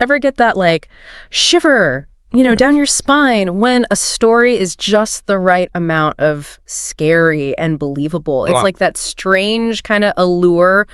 Ever get that, like, shiver, down your spine when a story is just the right amount of scary and believable? It's like that strange kind of allure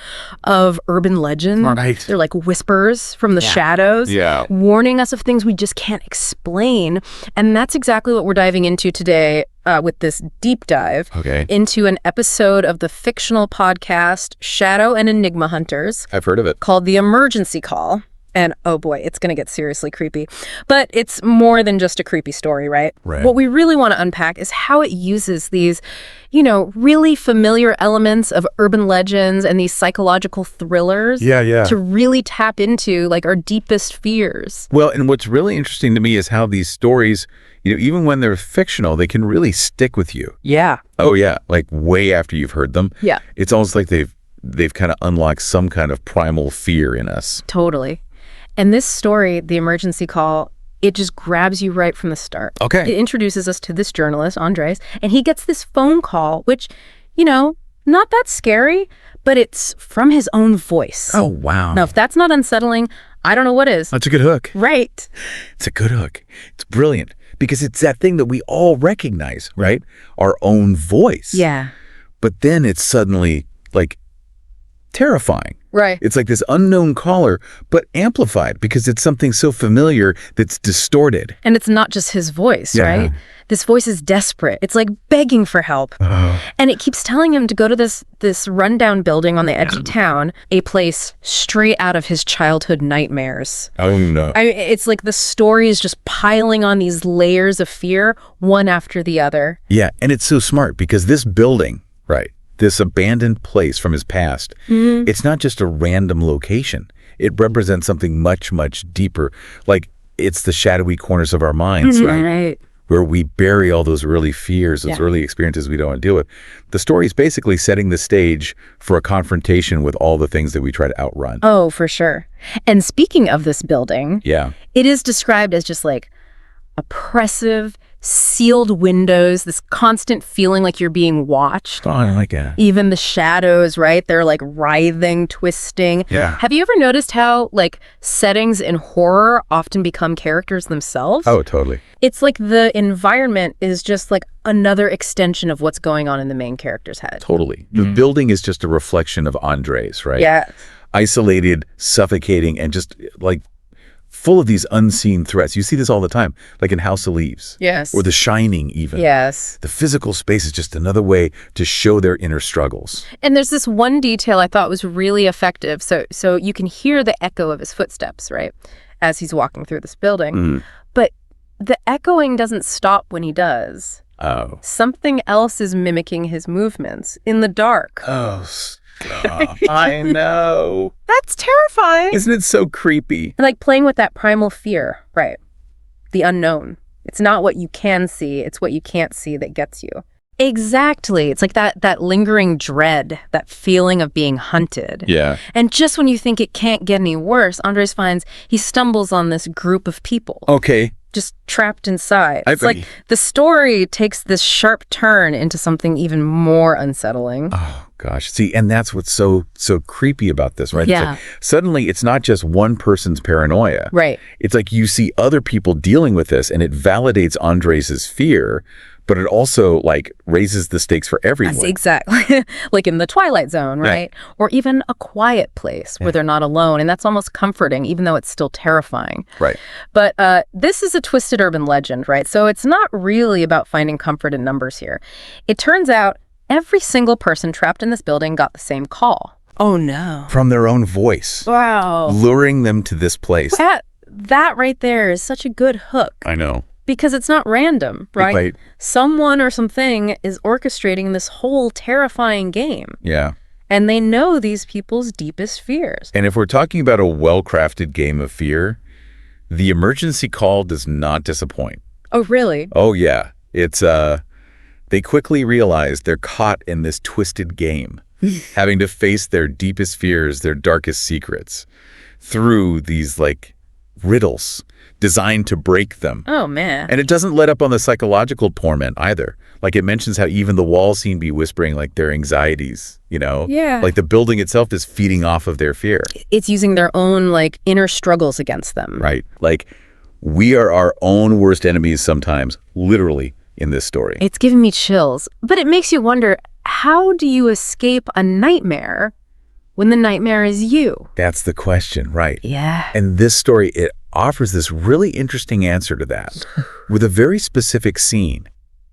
of urban legend. Right. They're like whispers from the shadows, warning us of things we just can't explain. And that's exactly what we're diving into today with this deep dive into an episode of the fictional podcast Shadow and Enigma Hunters. I've heard of it. Called The Emergency Call. And oh boy, it's going to get seriously creepy. But it's more than just a creepy story, right? What we really want to unpack is how it uses these, really familiar elements of urban legends and these psychological thrillers to really tap into, like, our deepest fears. Well, and what's really interesting to me is how these stories, even when they're fictional, they can really stick with you. Yeah. Oh, yeah. Like way after you've heard them. Yeah. It's almost like they've kind of unlocked some kind of primal fear in us. Totally. And this story, The Emergency Call, it just grabs you right from the start. Okay. It introduces us to this journalist, Andres, and he gets this phone call, which, not that scary, but it's from his own voice. Oh, wow. Now, if that's not unsettling, I don't know what is. That's a good hook. Right. It's a good hook. It's brilliant because it's that thing that we all recognize, right? Our own voice. Yeah. But then it's suddenly, like, terrifying. Right. It's like this unknown caller, but amplified because it's something so familiar that's distorted. And it's not just his voice, right? This voice is desperate. It's like begging for help. And it keeps telling him to go to this rundown building on the edge of town, a place straight out of his childhood nightmares. Oh, no. It's like the story is just piling on these layers of fear, one after the other. Yeah, and it's so smart because this building, this abandoned place from his past, it's not just a random location. It represents something much, much deeper. Like, it's the shadowy corners of our minds, right? Where we bury all those early fears, those early experiences we don't want to deal with. The story is basically setting the stage for a confrontation with all the things that we try to outrun. Oh, for sure. And speaking of this building, it is described as just like oppressive, sealed windows, this constant feeling like you're being watched. Oh, I like that. Even the shadows, right? They're like writhing, twisting. Yeah. Have you ever noticed how, like, settings in horror often become characters themselves? Oh, totally. It's like the environment is just like another extension of what's going on in the main character's head. Totally. The building is just a reflection of Andres, right? Yeah. Isolated, suffocating, and just like full of these unseen threats. You see this all the time, like in House of Leaves. Yes. Or The Shining, even. Yes. The physical space is just another way to show their inner struggles. And there's this one detail I thought was really effective. So you can hear the echo of his footsteps, right, as he's walking through this building. But the echoing doesn't stop when he does. Oh. Something else is mimicking his movements in the dark. Oh, stop. I know. That's terrifying. Isn't it so creepy? Like playing with that primal fear, right? The unknown. It's not what you can see, it's what you can't see that gets you. Exactly. It's like that lingering dread, that feeling of being hunted. Yeah. And just when you think it can't get any worse, Andres finds he stumbles on this group of people. Okay. Just trapped inside. It's like the story takes this sharp turn into something even more unsettling. Oh, gosh. See, and that's what's so creepy about this, right? Yeah. It's like, suddenly, it's not just one person's paranoia. Right. It's like you see other people dealing with this, and it validates Andres's fear, but it also, like, raises the stakes for everyone. Exactly. Like in the Twilight Zone, right? Or even A Quiet Place where they're not alone. And that's almost comforting, even though it's still terrifying. Right. But this is a twisted urban legend, right? So it's not really about finding comfort in numbers here. It turns out every single person trapped in this building got the same call. Oh, no. From their own voice. Wow. Luring them to this place. That right there is such a good hook. I know. Because it's not random, right? Right. Someone or something is orchestrating this whole terrifying game. Yeah. And they know these people's deepest fears. And if we're talking about a well-crafted game of fear, the emergency call does not disappoint. Oh, really? Oh, yeah. It's, they quickly realize they're caught in this twisted game, having to face their deepest fears, their darkest secrets, through these, like, riddles designed to break them. Oh, man. And it doesn't let up on the psychological torment either. Like it mentions how even the walls seem to be whispering like their anxieties, you know? Yeah. Like the building itself is feeding off of their fear. It's using their own like inner struggles against them. Right. Like we are our own worst enemies sometimes, literally, in this story. It's giving me chills. But it makes you wonder, how do you escape a nightmare when the nightmare is you? That's the question, right? Yeah. And this story, it offers this really interesting answer to that with a very specific scene.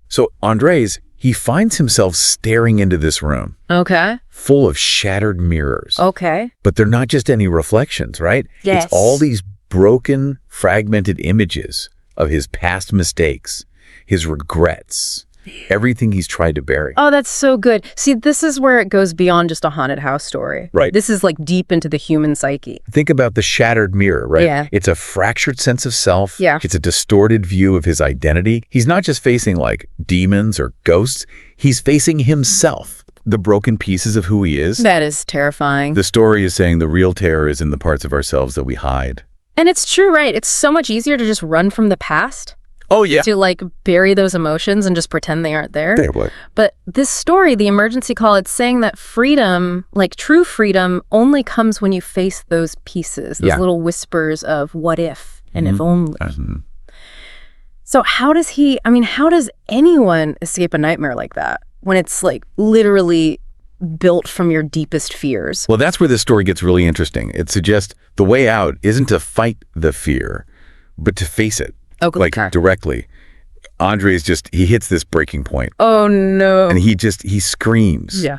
So Andres, he finds himself staring into this room. Okay. Full of shattered mirrors. Okay. But they're not just any reflections, right? Yes. It's all these broken, fragmented images of his past mistakes, his regrets, everything he's tried to bury. Oh, that's so good. See, this is where it goes beyond just a haunted house story. Right. This is like deep into the human psyche. Think about the shattered mirror, right? Yeah. It's a fractured sense of self. Yeah. It's a distorted view of his identity. He's not just facing like demons or ghosts. He's facing himself, the broken pieces of who he is. That is terrifying. The story is saying the real terror is in the parts of ourselves that we hide. And it's true, right? It's so much easier to just run from the past. Oh, yeah. To like bury those emotions and just pretend they aren't there. There would. But this story, the emergency call, it's saying that freedom, like true freedom, only comes when you face those pieces, those little whispers of what if and if only. So how does anyone escape a nightmare like that when it's like literally built from your deepest fears? Well, that's where this story gets really interesting. It suggests the way out isn't to fight the fear, but to face it. Oh, like directly. Andres he hits this breaking point. Oh, no. And he screams. Yeah.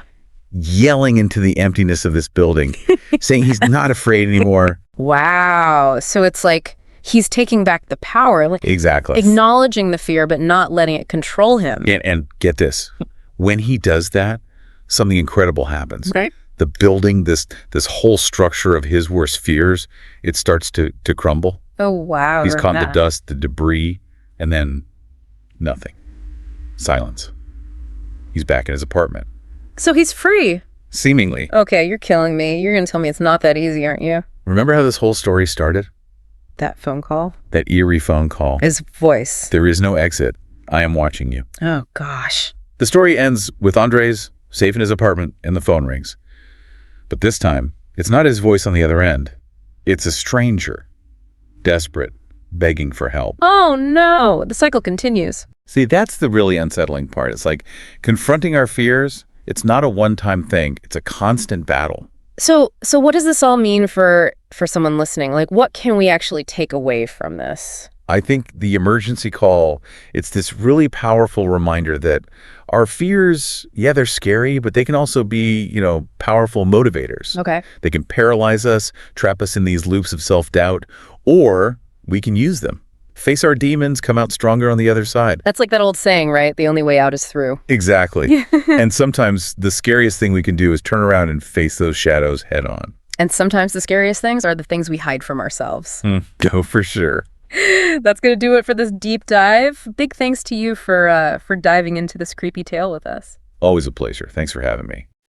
Yelling into the emptiness of this building, saying he's not afraid anymore. Wow. So it's like he's taking back the power. Like exactly. Acknowledging the fear, but not letting it control him. And get this. When he does that, something incredible happens. Right. The building, this whole structure of his worst fears, it starts to crumble. Oh, wow. He's caught in the dust, the debris, and then nothing. Silence. He's back in his apartment. So he's free. Seemingly. Okay, you're killing me. You're going to tell me it's not that easy, aren't you? Remember how this whole story started? That phone call? That eerie phone call. His voice. There is no exit. I am watching you. Oh, gosh. The story ends with Andres safe in his apartment and the phone rings. But this time, it's not his voice on the other end. It's a stranger. Desperate, begging for help. Oh, no. The cycle continues. See, that's the really unsettling part. It's like confronting our fears. It's not a one-time thing. It's a constant battle. So what does this all mean for someone listening? Like, what can we actually take away from this? I think the emergency call, it's this really powerful reminder that our fears, yeah, they're scary, but they can also be, powerful motivators. Okay. They can paralyze us, trap us in these loops of self-doubt, or we can use them. Face our demons, come out stronger on the other side. That's like that old saying, right? The only way out is through. Exactly. And sometimes the scariest thing we can do is turn around and face those shadows head on. And sometimes the scariest things are the things we hide from ourselves. Oh, for sure. That's going to do it for this deep dive. Big thanks to you for diving into this creepy tale with us. Always a pleasure. Thanks for having me.